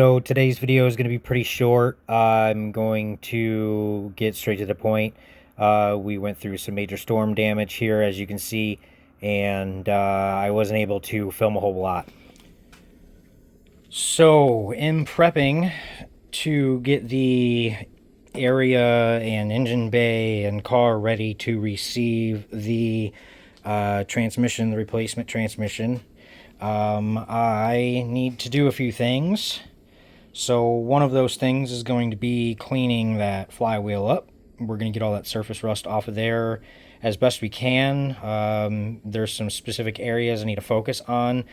So today's video is going to be pretty short. I'm going to get straight to the point. We went through some major storm damage here, as you can see, and I wasn't able to film a whole lot. So, in prepping to get the area and engine bay and car ready to receive the transmission, the replacement transmission, I need to do a few things. So one of those things is going to be cleaning that flywheel up. We're going to get all that surface rust off of there as best we can. There's some specific areas I need to focus on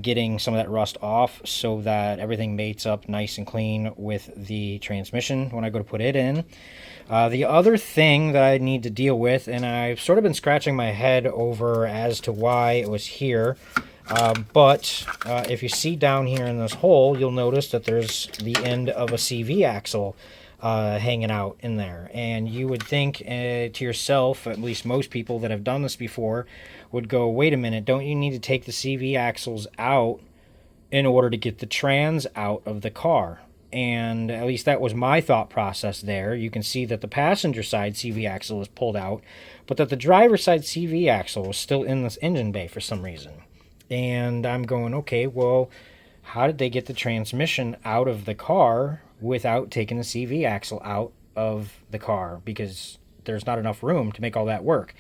getting some of that rust off so that everything mates up nice and clean with the transmission when I go to put it in. The other thing that I need to deal with, and I've sort of been scratching my head over as to why it was here, but if you see down here in this hole, you'll notice that there's the end of a CV axle hanging out in there. And you would think to yourself, at least most people that have done this before, would go, wait a minute, don't you need to take the CV axles out in order to get the trans out of the car? And at least that was my thought process there. You can see that the passenger side CV axle is pulled out, but that the driver's side CV axle was still in this engine bay for some reason. And I'm going, okay, well, how did they get the transmission out of the car without taking the CV axle out of the car? Because there's not enough room to make all that work.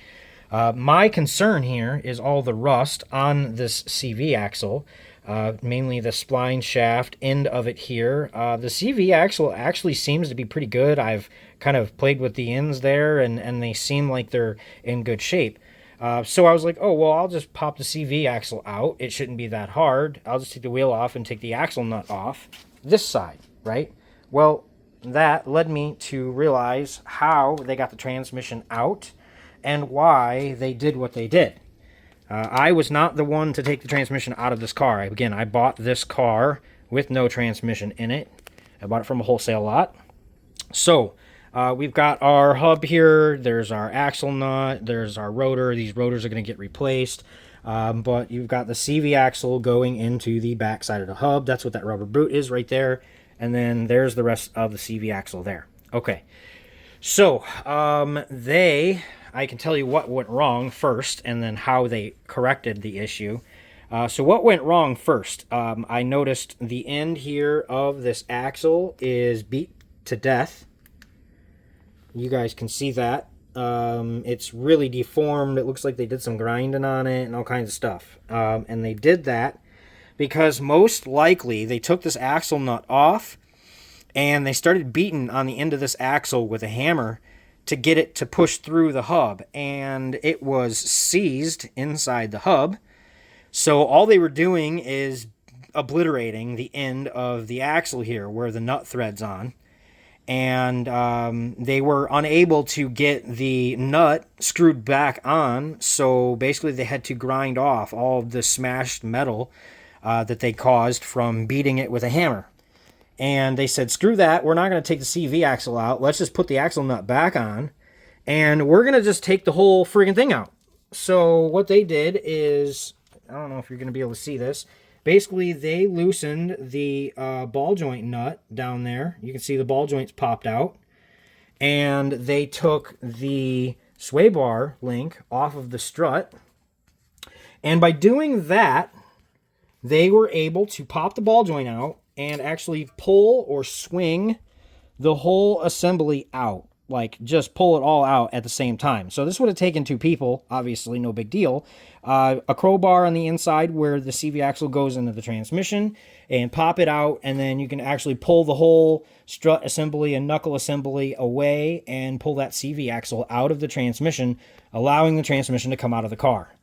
My concern here is all the rust on this CV axle, mainly the spline shaft end of it here. The CV axle actually seems to be pretty good. I've kind of played with the ends there, and they seem like they're in good shape. So I was like, oh, well, I'll just pop the CV axle out. It shouldn't be that hard. I'll just take the wheel off and take the axle nut off this side, right? Well, that led me to realize how they got the transmission out and why they did what they did. I was not the one to take the transmission out of this car. Again, I bought this car with no transmission in it. I bought it from a wholesale lot. So we've got our hub here. There's our axle nut. There's our rotor. These rotors are going to get replaced. But you've got the CV axle going into the back side of the hub. That's what that rubber boot is right there. And then there's the rest of the CV axle there. Okay. So I can tell you what went wrong first and then how they corrected the issue. So what went wrong first? I noticed the end here of this axle is beat to death. You guys can see that. It's really deformed. It looks like they did some grinding on it and all kinds of stuff. And they did that because most likely they took this axle nut off and they started beating on the end of this axle with a hammer to get it to push through the hub. And it was seized inside the hub. So all they were doing is obliterating the end of the axle here where the nut thread's on. And they were unable to get the nut screwed back on, so basically they had to grind off all of the smashed metal that they caused from beating it with a hammer. And they said, screw that, we're not going to take the CV axle out, let's just put the axle nut back on, and we're going to just take the whole friggin' thing out. So what they did is, I don't know if you're going to be able to see this, basically, they loosened the ball joint nut down there. You can see the ball joints popped out. And they took the sway bar link off of the strut. And by doing that, they were able to pop the ball joint out and actually pull or swing the whole assembly out. Like, just pull it all out at the same time. So this would have taken two people, obviously, no big deal. A crowbar on the inside where the CV axle goes into the transmission, and pop it out, and then you can actually pull the whole strut assembly and knuckle assembly away and pull that CV axle out of the transmission, allowing the transmission to come out of the car.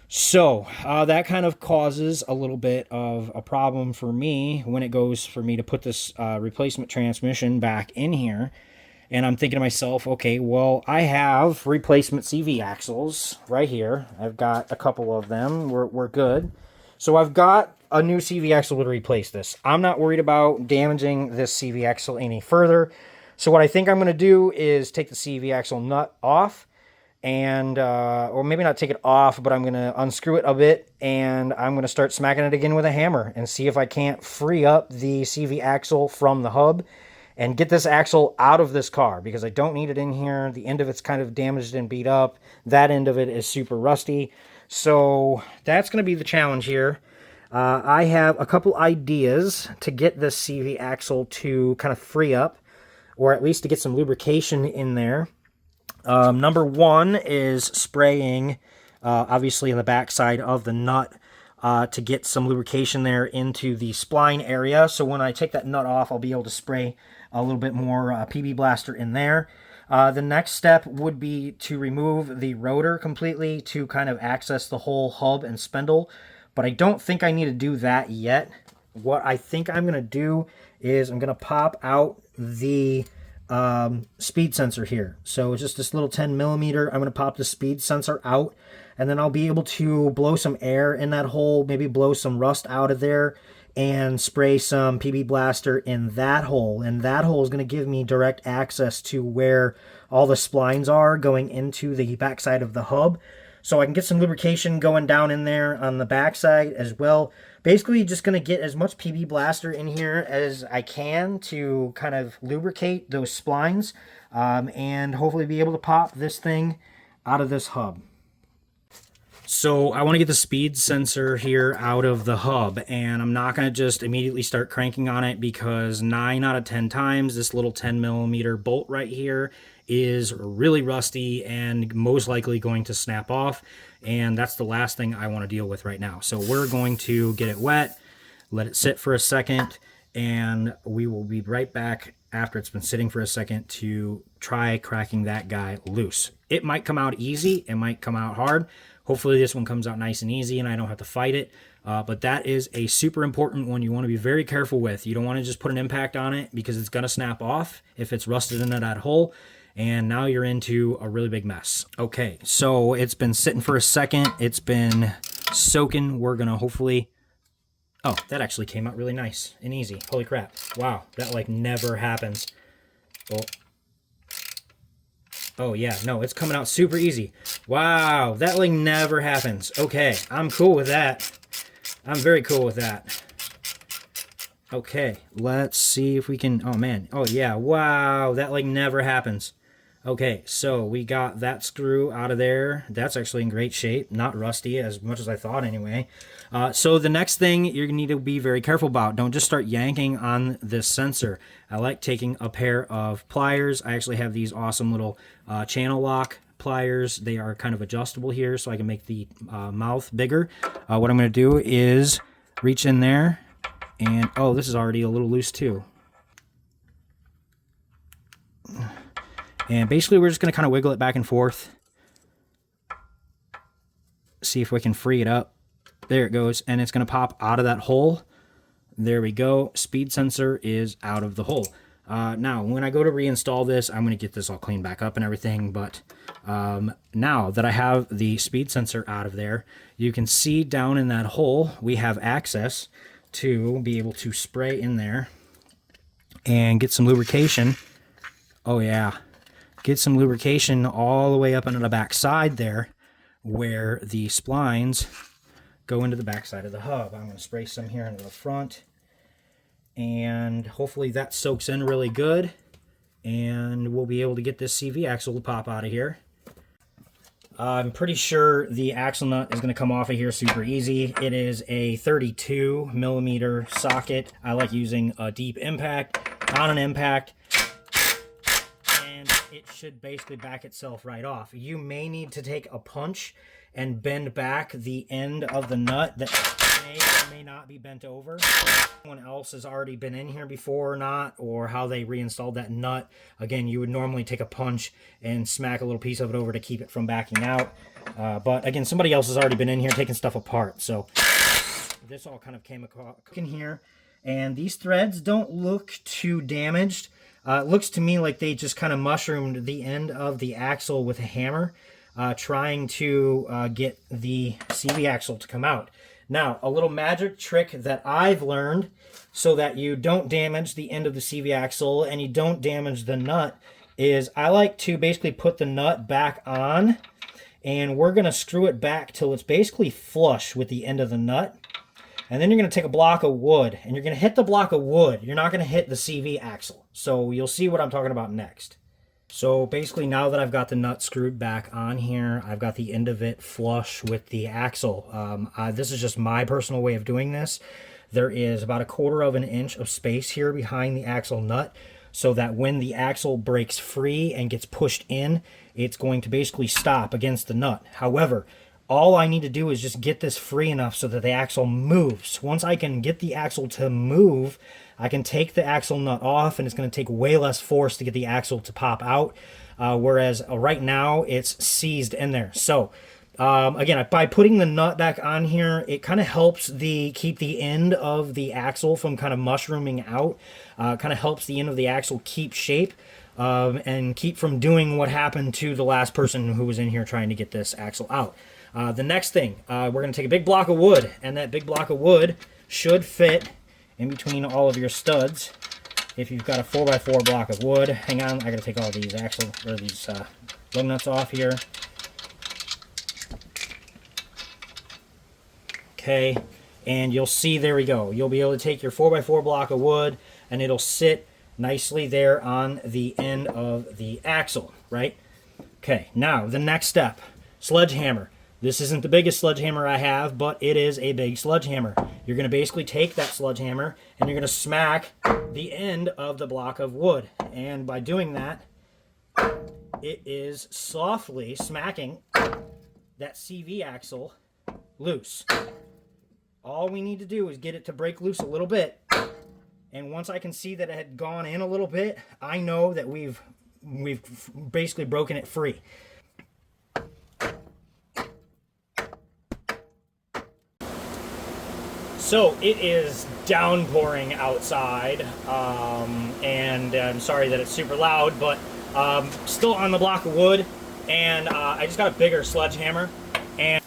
So that kind of causes a little bit of a problem for me when it goes for me to put this replacement transmission back in here. And I'm thinking to myself, okay, well, I have replacement CV axles right here. I've got a couple of them. We're good. So I've got a new CV axle to replace this. I'm not worried about damaging this CV axle any further. So what I think I'm going to do is take the CV axle nut off and or maybe not take it off, but I'm gonna unscrew it a bit, and I'm gonna start smacking it again with a hammer and see if I can't free up the CV axle from the hub and get this axle out of this car, because I don't need it in here. The end of it's kind of damaged and beat up. That end of it is super rusty. So that's going to be the challenge here. I have a couple ideas to get this CV axle to kind of free up, or at least to get some lubrication in there. Number one is spraying, obviously, in the backside of the nut to get some lubrication there into the spline area. So when I take that nut off, I'll be able to spray a little bit more PB Blaster in there. The next step would be to remove the rotor completely to kind of access the whole hub and spindle, but I don't think I need to do that yet. What I think I'm going to do is I'm going to pop out the speed sensor here. So it's just this little 10 millimeter. I'm going to pop the speed sensor out, and then I'll be able to blow some air in that hole, maybe blow some rust out of there, and spray some PB Blaster in that hole. And that hole is going to give me direct access to where all the splines are going into the backside of the hub. So I can get some lubrication going down in there on the backside as well. Basically just going to get as much PB Blaster in here as I can to kind of lubricate those splines, and hopefully be able to pop this thing out of this hub. So I want to get the speed sensor here out of the hub, and I'm not going to just immediately start cranking on it, because 9 out of 10 times this little 10 millimeter bolt right here is really rusty and most likely going to snap off, and that's the last thing I want to deal with right now. So we're going to get it wet, let it sit for a second, and we will be right back after it's been sitting for a second to try cracking that guy loose. It might come out easy, it might come out hard. Hopefully this one comes out nice and easy and I don't have to fight it. But that is a super important one you want to be very careful with. You don't want to just put an impact on it, because it's going to snap off if it's rusted into that hole. And now you're into a really big mess. Okay, so it's been sitting for a second. It's been soaking. We're going to hopefully... Oh, that actually came out really nice and easy. Holy crap. Wow, that like never happens. Oh. Oh yeah, no, it's coming out super easy. Wow, that like never happens. Okay, I'm cool with that. I'm very cool with that. Okay, let's see if we can... Oh man, oh yeah, wow, that like never happens. Okay, so we got that screw out of there. That's actually in great shape, not rusty as much as I thought anyway. So the next thing you're going to need to be very careful about, don't just start yanking on this sensor. I like taking a pair of pliers. I actually have these awesome little channel lock pliers. They are kind of adjustable here, so I can make the mouth bigger. What I'm going to do is reach in there, and oh, this is already a little loose too. And basically we're just going to kind of wiggle it back and forth. See if we can free it up. There it goes. And it's going to pop out of that hole. There we go. Speed sensor is out of the hole. Now, when I go to reinstall this, I'm going to get this all cleaned back up and everything. But now that I have the speed sensor out of there, you can see down in that hole, we have access to be able to spray in there and get some lubrication. Oh, yeah. Get some lubrication all the way up into the back side there, where the splines go into the back side of the hub. I'm going to spray some here into the front, and hopefully that soaks in really good, and we'll be able to get this CV axle to pop out of here. I'm pretty sure the axle nut is going to come off of here super easy. It is a 32 millimeter socket. I like using a deep impact on an impact, and it should basically back itself right off. You may need to take a punch and bend back the end of the nut that may or may not be bent over. Someone else has already been in here before or not, or how they reinstalled that nut. Again, you would normally take a punch and smack a little piece of it over to keep it from backing out. But again, somebody else has already been in here taking stuff apart. So this all kind of came in here. And these threads don't look too damaged. It looks to me like they just kind of mushroomed the end of the axle with a hammer, trying to get the CV axle to come out. Now, a little magic trick that I've learned so that you don't damage the end of the CV axle and you don't damage the nut is I like to basically put the nut back on, and we're going to screw it back till it's basically flush with the end of the nut. And then you're going to take a block of wood, and you're going to hit the block of wood. You're not going to hit the CV axle. So you'll see what I'm talking about next. So basically, now that I've got the nut screwed back on here, I've got the end of it flush with the axle. This is just my personal way of doing this. There is about 1/4 of an inch of space here behind the axle nut, so that when the axle breaks free and gets pushed in, it's going to basically stop against the nut. However, all I need to do is just get this free enough so that the axle moves. Once I can get the axle to move, I can take the axle nut off, and it's going to take way less force to get the axle to pop out. Whereas right now it's seized in there. So again, by putting the nut back on here, it kind of helps keep the end of the axle from kind of mushrooming out. Kind of helps the end of the axle keep shape. And keep from doing what happened to the last person who was in here trying to get this axle out. The next thing, we're going to take a big block of wood, and that big block of wood should fit in between all of your studs. If you've got a 4x4 block of wood, hang on, I got to take all these lug nuts off here. Okay, and you'll see, there we go. You'll be able to take your 4x4 block of wood, and it'll sit nicely there on the end of the axle, right? Okay, now the next step, sledgehammer. This isn't the biggest sledgehammer I have, but it is a big sledgehammer. You're going to basically take that sledgehammer and you're going to smack the end of the block of wood. And by doing that, it is softly smacking that CV axle loose. All we need to do is get it to break loose a little bit. And once I can see that it had gone in a little bit, I know that we've basically broken it free. So it is downpouring outside, and I'm sorry that it's super loud, but still on the block of wood, and I just got a bigger sledgehammer, and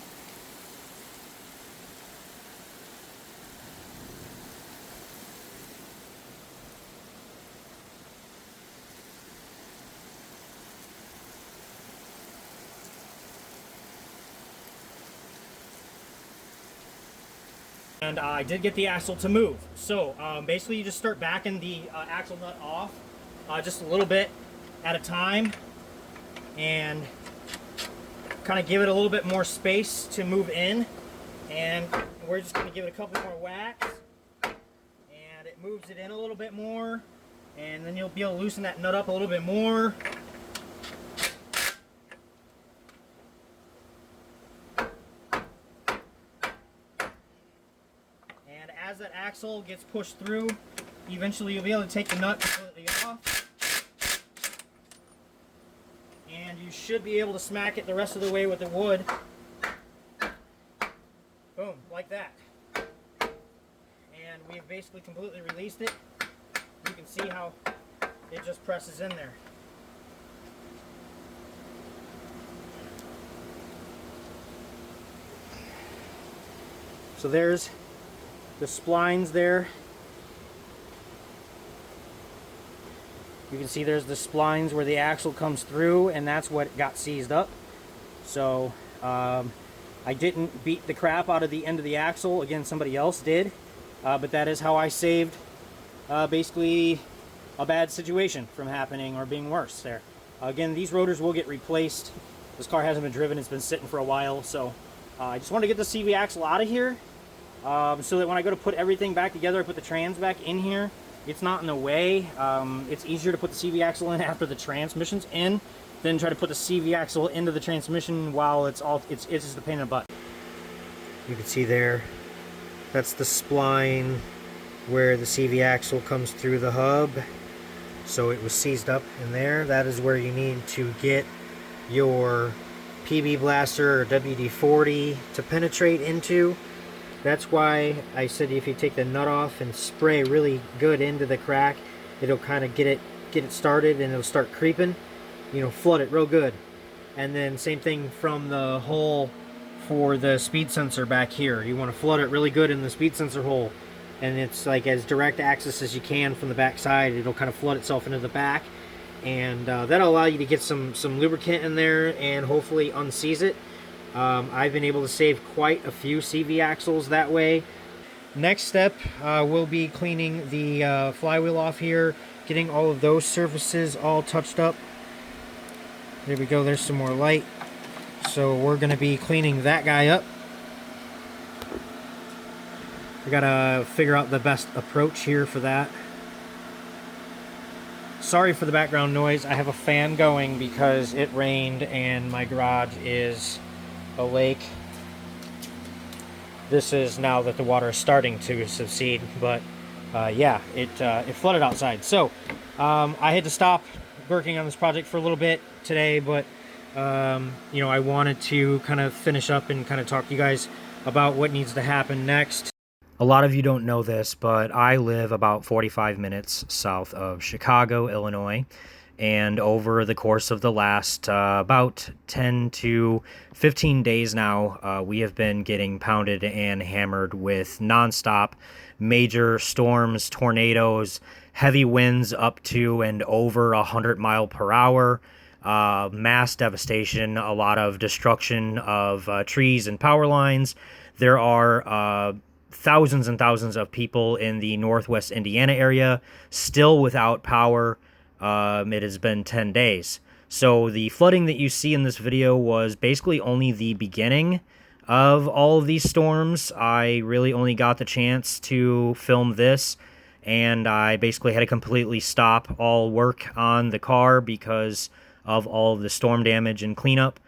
I did get the axle to move. So basically you just start backing the axle nut off just a little bit at a time, and kind of give it a little bit more space to move in, and we're just going to give it a couple more whacks, and it moves it in a little bit more, and then you'll be able to loosen that nut up a little bit more. As that axle gets pushed through, eventually you'll be able to take the nut completely off, and you should be able to smack it the rest of the way with the wood. Boom, like that. And we've basically completely released it. You can see how it just presses in there. So there's the splines there. You can see there's the splines where the axle comes through, and that's what got seized up. So I didn't beat the crap out of the end of the axle. Again, somebody else did, but that is how I saved basically a bad situation from happening or being worse there. Again, these rotors will get replaced. This car hasn't been driven, it's been sitting for a while, so I just want to get the CV axle out of here. So that when I go to put everything back together, I put the trans back in here, it's not in the way. It's easier to put the CV axle in after the transmission's in than try to put the CV axle into the transmission while it's just a pain in the butt. You can see there, that's the spline where the CV axle comes through the hub. So it was seized up in there. That is where you need to get your PB blaster or WD-40 to penetrate into. That's why I said if you take the nut off and spray really good into the crack, it'll kind of get it started, and it'll start creeping. You know, flood it real good. And then same thing from the hole for the speed sensor back here. You want to flood it really good in the speed sensor hole, and it's like as direct access as you can from the back side. It'll kind of flood itself into the back, and that'll allow you to get some lubricant in there and hopefully unseize it. I've been able to save quite a few CV axles that way. Next step will be cleaning the flywheel off here, getting all of those surfaces all touched up. There we go, there's some more light. So we're going to be cleaning that guy up. We gotta figure out the best approach here for that. Sorry for the background noise. I have a fan going because it rained and my garage is a lake. This is now that the water is starting to subside, but yeah, it flooded outside. So I had to stop working on this project for a little bit today, but you know, I wanted to kind of finish up and kind of talk to you guys about what needs to happen next. A lot of you don't know this, but I live about 45 minutes south of Chicago, Illinois. And over the course of the last about 10 to 15 days now, we have been getting pounded and hammered with nonstop major storms, tornadoes, heavy winds up to and over 100 miles per hour, mass devastation, a lot of destruction of trees and power lines. There are thousands and thousands of people in the Northwest Indiana area still without power. It has been 10 days. So the flooding that you see in this video was basically only the beginning of all of these storms. I really only got the chance to film this, and I basically had to completely stop all work on the car because of all of the storm damage and cleanup.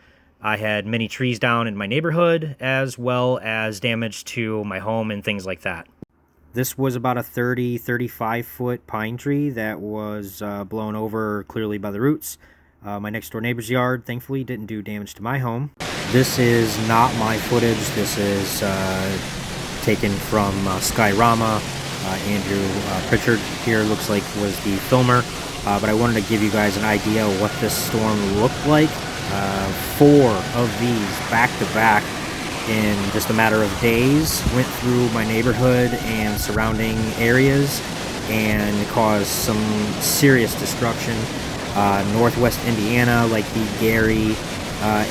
I had many trees down in my neighborhood, as well as damage to my home and things like that. This was about a 35 foot pine tree that was blown over clearly by the roots. My next door neighbor's yard, thankfully, didn't do damage to my home. This is not my footage. This is taken from Skyrama. Andrew Pritchard here looks like was the filmer. But I wanted to give you guys an idea of what this storm looked like. 4 of these back-to-back in just a matter of days went through my neighborhood and surrounding areas and caused some serious destruction. Northwest Indiana, like the Gary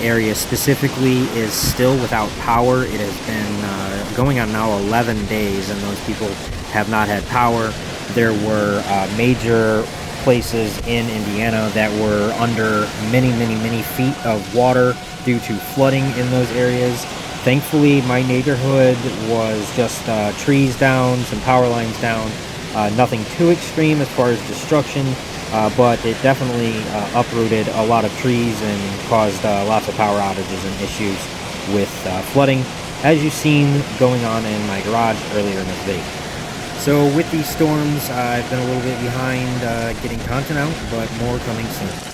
area specifically, is still without power. It has been going on now 11 days, and those people have not had power. There were major places in Indiana that were under many feet of water due to flooding in those areas. Thankfully, my neighborhood was just trees down, some power lines down, nothing too extreme as far as destruction, but it definitely uprooted a lot of trees and caused lots of power outages and issues with flooding, as you've seen going on in my garage earlier in this video. So with these storms, I've been a little bit behind getting content out, but more coming soon.